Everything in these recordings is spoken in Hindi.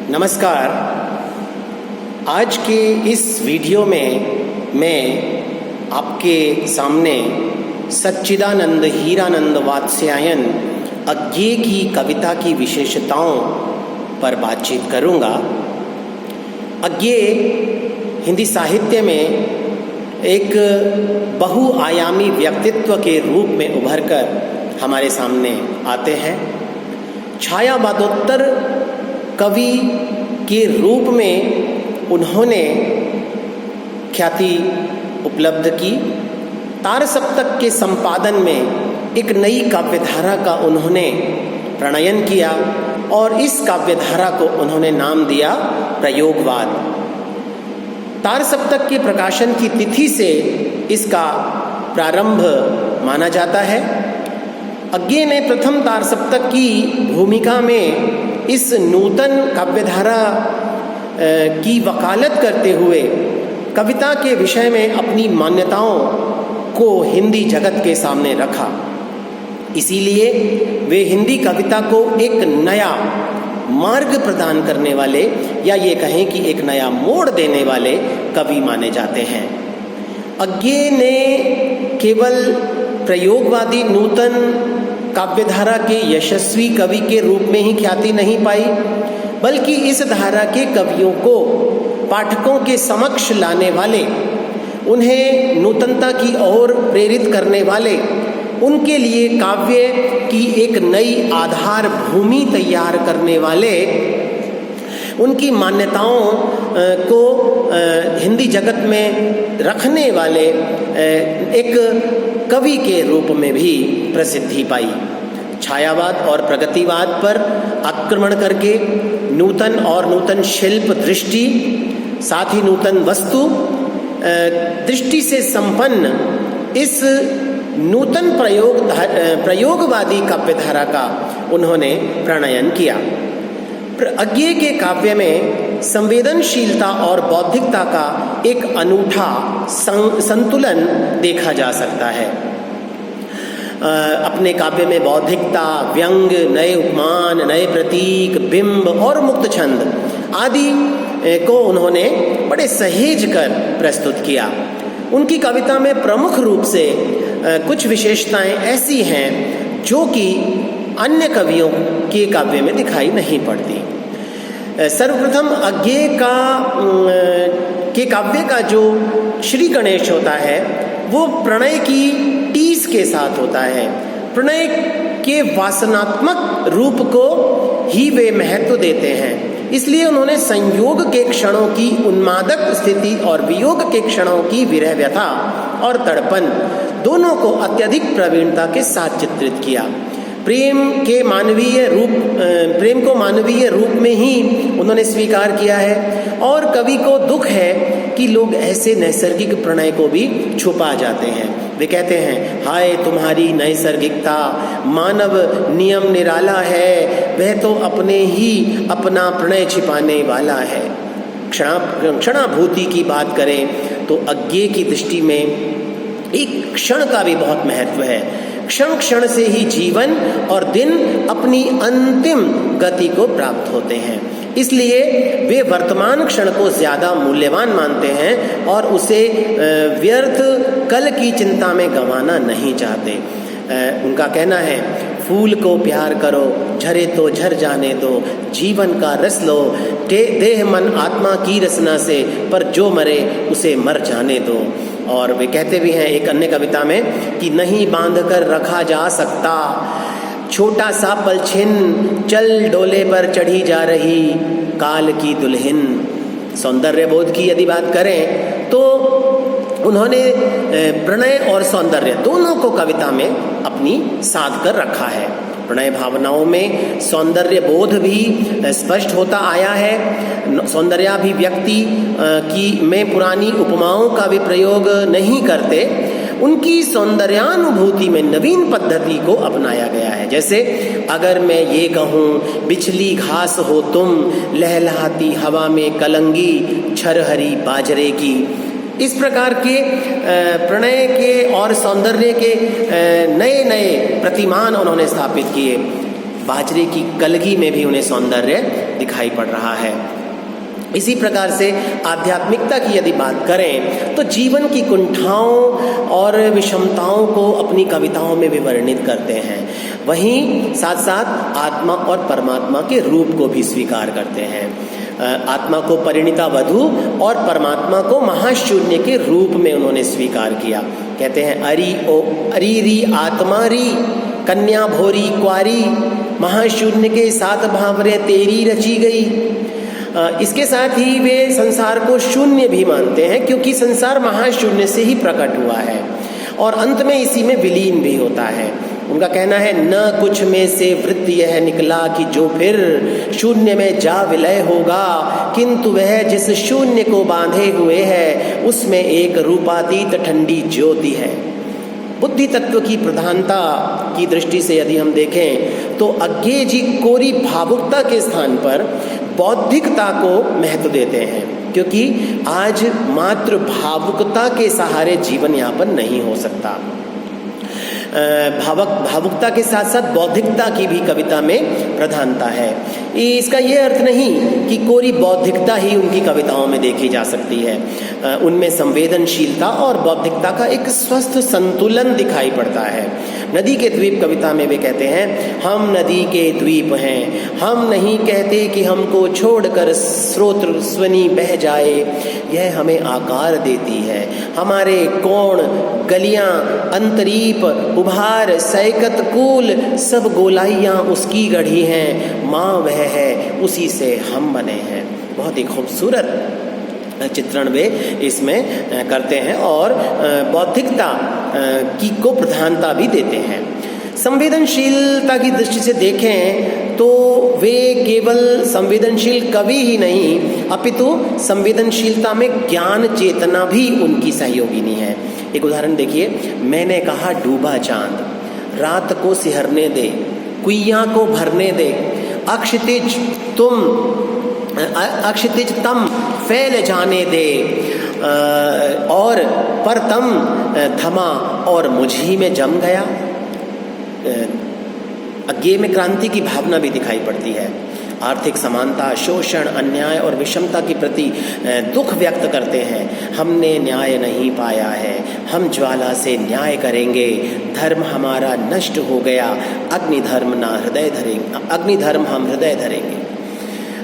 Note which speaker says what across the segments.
Speaker 1: नमस्कार। आज के इस वीडियो में मैं आपके सामने सच्चिदानंद हीरानंद वात्स्यायन अज्ञेय की कविता की विशेषताओं पर बातचीत करूंगा। अज्ञेय हिंदी साहित्य में एक बहुआयामी व्यक्तित्व के रूप में उभरकर हमारे सामने आते हैं। छायावादोत्तर कवि के रूप में उन्होंने ख्याति उपलब्ध की। तार सप्तक के संपादन में एक नई काव्यधारा का उन्होंने प्रणयन किया और इस काव्यधारा को उन्होंने नाम दिया प्रयोगवाद। तार सप्तक के प्रकाशन की तिथि से इसका प्रारंभ माना जाता है। अज्ञेय ने प्रथम तार सप्तक की भूमिका में इस नूतन काव्यधारा की वकालत करते हुए कविता के विषय में अपनी मान्यताओं को हिंदी जगत के सामने रखा। इसीलिए वे हिंदी कविता को एक नया मार्ग प्रदान करने वाले या ये कहें कि एक नया मोड़ देने वाले कवि माने जाते हैं। अज्ञेय ने केवल प्रयोगवादी नूतन काव्यधारा के यशस्वी कवि के रूप में ही ख्याति नहीं पाई, बल्कि इस धारा के कवियों को पाठकों के समक्ष लाने वाले, उन्हें नूतनता की ओर प्रेरित करने वाले, उनके लिए काव्य की एक नई आधार भूमि तैयार करने वाले, उनकी मान्यताओं को हिंदी जगत में रखने वाले एक कवि के रूप में भी प्रसिद्धि पाई। छायावाद और प्रगतिवाद पर आक्रमण करके नूतन और नूतन शिल्प दृष्टि, साथ ही नूतन वस्तु दृष्टि से संपन्न इस नूतन प्रयोगवादी काव्यधारा का उन्होंने प्रणयन किया। अज्ञेय के काव्य में संवेदनशीलता और बौद्धिकता का एक अनूठा संतुलन देखा जा सकता है। अपने काव्य में बौद्धिकता, व्यंग, नए उपमान, नए प्रतीक, बिंब और मुक्त छंद आदि को उन्होंने बड़े सहेज कर प्रस्तुत किया। उनकी कविता में प्रमुख रूप से कुछ विशेषताएं ऐसी हैं जो कि अन्य कवियों के काव्य में दिखाई नहीं पड़ती। सर्वप्रथम अज्ञेय के काव्य का जो श्री गणेश होता है वो प्रणय की टीस के साथ होता है। प्रणय के वासनात्मक रूप को ही वे महत्व देते हैं। इसलिए उन्होंने संयोग के क्षणों की उन्मादक स्थिति और वियोग के क्षणों की विरह व्यथा और तड़पन दोनों को अत्यधिक प्रवीणता के साथ चित्रित किया। प्रेम को मानवीय रूप में ही उन्होंने स्वीकार किया है और कवि को दुख है कि लोग ऐसे नैसर्गिक प्रणय को भी छुपा जाते हैं। वे कहते हैं, हाय तुम्हारी नैसर्गिकता, मानव नियम निराला है, वह तो अपने ही अपना प्रणय छिपाने वाला है। क्षणाभूति की बात करें तो अज्ञेय की दृष्टि में एक क्षण का भी बहुत महत्व है। क्षण क्षण से ही जीवन और दिन अपनी अंतिम गति को प्राप्त होते हैं। इसलिए वे वर्तमान क्षण को ज्यादा मूल्यवान मानते हैं और उसे व्यर्थ कल की चिंता में गंवाना नहीं चाहते। उनका कहना है, फूल को प्यार करो, झरे तो झर जाने दो, जीवन का रस लो, देह मन आत्मा की रचना से, पर जो मरे उसे मर जाने दो। और वे कहते भी हैं एक अन्य कविता में कि नहीं बांध कर रखा जा सकता, छोटा सा पलछिन, चल डोले पर चढ़ी जा रही काल की दुल्हन। सौंदर्य बोध की यदि बात करें तो उन्होंने प्रणय और सौंदर्य दोनों को कविता में अपनी साध कर रखा है। प्रणय भावनाओं में सौंदर्य बोध भी स्पष्ट होता आया है। सौंदर्याभिव्यक्ति में पुरानी उपमाओं का भी प्रयोग नहीं करते। उनकी सौंदर्यानुभूति में नवीन पद्धति को अपनाया गया है। जैसे अगर मैं ये कहूँ, बिछली घास हो तुम, लहलहाती हवा में कलंगी, छरहरी बाजरे की। इस प्रकार के प्रणय के और सौंदर्य के नए नए प्रतिमान उन्होंने स्थापित किए। बाजरे की कलगी में भी उन्हें सौंदर्य दिखाई पड़ रहा है। इसी प्रकार से आध्यात्मिकता की यदि बात करें तो जीवन की कुंठाओं और विषमताओं को अपनी कविताओं में भी वर्णित करते हैं। वहीं साथ साथ आत्मा और परमात्मा के रूप को भी स्वीकार करते हैं। आत्मा को परिणीता वधू और परमात्मा को महाशून्य के रूप में उन्होंने स्वीकार किया। कहते हैं अरी री आत्मा री कन्या भोरी क्वारी, महाशून्य के साथ भावरे तेरी रची गई। इसके साथ ही वे संसार को शून्य भी मानते हैं, क्योंकि संसार महाशून्य से ही प्रकट हुआ है और अंत में इसी में विलीन भी होता है। उनका कहना है न कुछ में से वृत्ति यह निकला कि जो फिर शून्य में जा विलय होगा, किंतु वह जिस शून्य को बांधे हुए है उसमें एक रूपातीत ठंडी ज्योति है। बुद्धि तत्व की प्रधानता की दृष्टि से यदि हम देखें तो अज्ञेय जी कोरी भावुकता के स्थान पर बौद्धिकता को महत्व देते हैं, क्योंकि आज मात्र भावुकता के सहारे जीवन यापन नहीं हो सकता। भावुकता के साथ साथ बौद्धिकता की भी कविता में प्रधानता है। इसका यह अर्थ नहीं कि कोरी बौद्धिकता ही उनकी कविताओं में देखी जा सकती है। उनमें संवेदनशीलता और बौद्धिकता का एक स्वस्थ संतुलन दिखाई पड़ता है। नदी के द्वीप कविता में वे कहते हैं, हम नदी के द्वीप हैं, हम नहीं कहते कि हमको छोड़कर स्रोत स्वनी बह जाए, यह हमें आकार देती है। हमारे कोण गलियां अंतरीप उभार सैकत कूल सब गोलाइयाँ उसकी गढ़ी हैं, माँ वह है उसी से हम बने हैं। बहुत ही खूबसूरत चित्रण वे इसमें करते हैं और बौद्धिकता की को प्रधानता भी देते हैं। संवेदनशीलता की दृष्टि से देखें तो वे केवल संवेदनशील कवि ही नहीं, अपितु संवेदनशीलता में ज्ञान चेतना भी उनकी सहयोगिनी है। एक उदाहरण देखिए, मैंने कहा डूबा चांद रात को सिहरने दे, कुइयां को भरने दे, अक्षितिज तम फैल जाने दे, और पर तम थमा और मुझी में जम गया। अज्ञेय में क्रांति की भावना भी दिखाई पड़ती है। आर्थिक समानता, शोषण, अन्याय और विषमता के प्रति दुख व्यक्त करते हैं। हमने न्याय नहीं पाया है, हम ज्वाला से न्याय करेंगे, धर्म हमारा नष्ट हो गया, अग्निधर्म हम हृदय धरेंगे।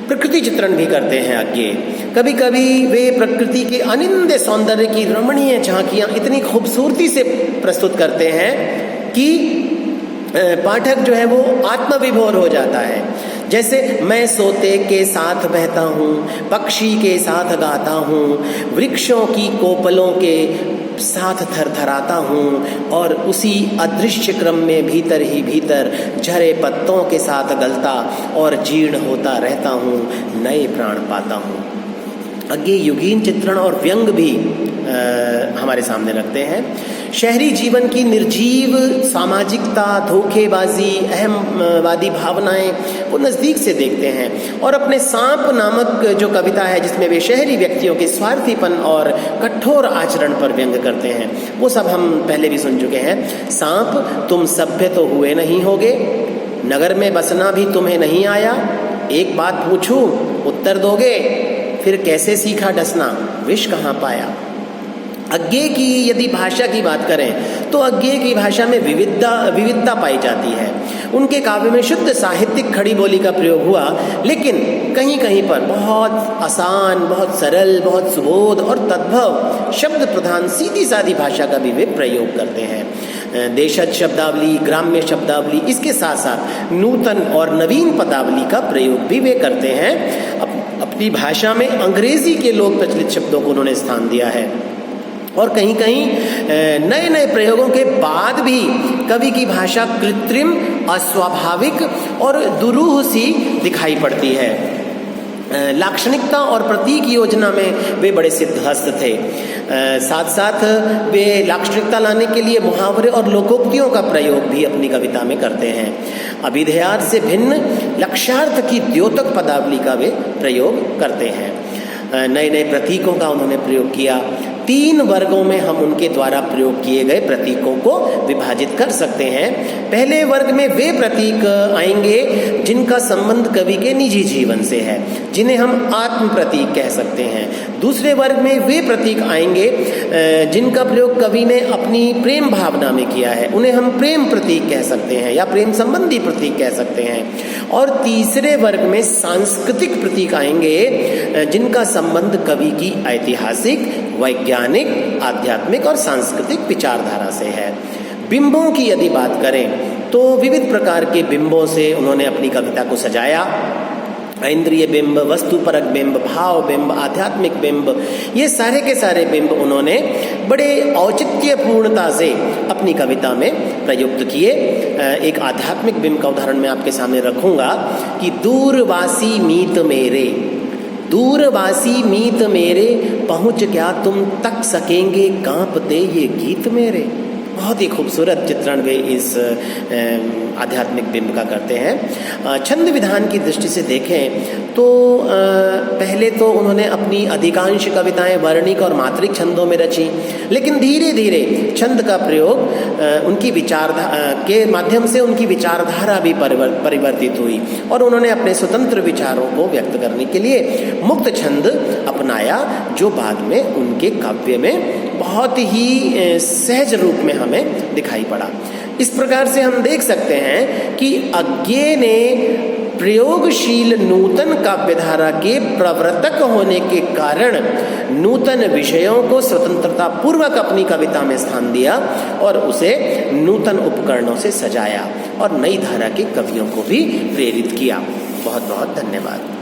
Speaker 1: प्रकृति चित्रण भी करते हैं अज्ञेय। कभी कभी वे प्रकृति के अनिंद्य सौंदर्य की रमणीय झांकियां इतनी खूबसूरती से प्रस्तुत करते हैं कि पाठक जो है वो आत्मविभोर हो जाता है। जैसे मैं सोते के साथ बहता हूँ, पक्षी के साथ गाता हूँ, वृक्षों की कोपलों के साथ थरथराता हूँ और उसी अदृश्य क्रम में भीतर ही भीतर झरे पत्तों के साथ गलता और जीर्ण होता रहता हूँ, नए प्राण पाता हूँ। अज्ञेय युगीन चित्रण और व्यंग भी हमारे सामने रखते हैं। शहरी जीवन की निर्जीव सामाजिकता, धोखेबाजी, अहमवादी भावनाएं वो नज़दीक से देखते हैं और अपने सांप नामक जो कविता है जिसमें वे शहरी व्यक्तियों के स्वार्थीपन और कठोर आचरण पर व्यंग करते हैं, वो सब हम पहले भी सुन चुके हैं। सांप तुम सभ्य तो हुए नहीं होगे, नगर में बसना भी तुम्हें नहीं आया, एक बात पूछूं उत्तर दोगे, फिर कैसे सीखा डसना, विष कहाँ पाया। अज्ञेय की यदि भाषा की बात करें तो अज्ञेय की भाषा में विविधता पाई जाती है। उनके काव्य में शुद्ध साहित्यिक खड़ी बोली का प्रयोग हुआ, लेकिन कहीं कहीं पर बहुत आसान, बहुत सरल, बहुत सुबोध और तद्भव शब्द प्रधान सीधी सादी भाषा का भी वे प्रयोग करते हैं। देशज शब्दावली, ग्राम्य शब्दावली, इसके साथ साथ नूतन और नवीन पदावली का प्रयोग भी वे करते हैं। अपनी भाषा में अंग्रेजी के लोक प्रचलित शब्दों को उन्होंने स्थान दिया है और कहीं कहीं नए नए प्रयोगों के बाद भी कवि की भाषा कृत्रिम, अस्वाभाविक और दुरूह सी दिखाई पड़ती है। लाक्षणिकता और प्रतीक योजना में वे बड़े सिद्धहस्त थे। साथ साथ वे लाक्षणिकता लाने के लिए मुहावरे और लोकोक्तियों का प्रयोग भी अपनी कविता में करते हैं। अभिधेयार्थ से भिन्न लक्ष्यार्थ की द्योतक पदावली का वे प्रयोग करते हैं। नए नए प्रतीकों का उन्होंने प्रयोग किया। 3 वर्गों में हम उनके द्वारा प्रयोग किए गए प्रतीकों को विभाजित कर सकते हैं। पहले वर्ग में वे प्रतीक आएंगे जिनका संबंध कवि के निजी जीवन से है, जिन्हें हम आत्म प्रतीक कह सकते हैं। दूसरे वर्ग में वे प्रतीक आएंगे जिनका प्रयोग कवि ने अपनी प्रेम भावना में किया है, उन्हें हम प्रेम प्रतीक कह सकते हैं या प्रेम संबंधी प्रतीक कह सकते हैं। और तीसरे वर्ग में सांस्कृतिक प्रतीक आएंगे जिनका संबंध कवि की ऐतिहासिक, वैज्ञानिक, आध्यात्मिक और सांस्कृतिक विचारधारा से है। बिंबों की यदि बात करें तो विविध प्रकार के बिंबों से उन्होंने अपनी कविता को सजाया। इंद्रिय बिंब, वस्तुपरक बिंब, भाव बिंब, आध्यात्मिक बिंब, ये सारे के सारे बिंब उन्होंने बड़े औचित्यपूर्णता से अपनी कविता में प्रयुक्त किए। एक आध्यात्मिक बिंब का उदाहरण मैं आपके सामने रखूंगा कि दूरवासी मीत मेरे, दूरवासी मीत मेरे, पहुँच क्या तुम तक सकेंगे कांपते ये गीत मेरे। बहुत ही खूबसूरत चित्रण वे इस आध्यात्मिक बिंब का करते हैं। छंद विधान की दृष्टि से देखें तो पहले तो उन्होंने अपनी अधिकांश कविताएं वर्णिक और मात्रिक छंदों में रची, लेकिन धीरे धीरे छंद का प्रयोग उनकी विचारधारा के माध्यम से उनकी विचारधारा भी परिवर्तित हुई और उन्होंने अपने स्वतंत्र विचारों को व्यक्त करने के लिए मुक्त छंद अपनाया, जो बाद में उनके काव्य में बहुत ही सहज रूप में हमें दिखाई पड़ा। इस प्रकार से हम देख सकते हैं कि अज्ञेय ने प्रयोगशील नूतन काव्यधारा के प्रवर्तक होने के कारण नूतन विषयों को स्वतंत्रता पूर्वक अपनी कविता में स्थान दिया और उसे नूतन उपकरणों से सजाया और नई धारा के कवियों को भी प्रेरित किया। बहुत बहुत धन्यवाद।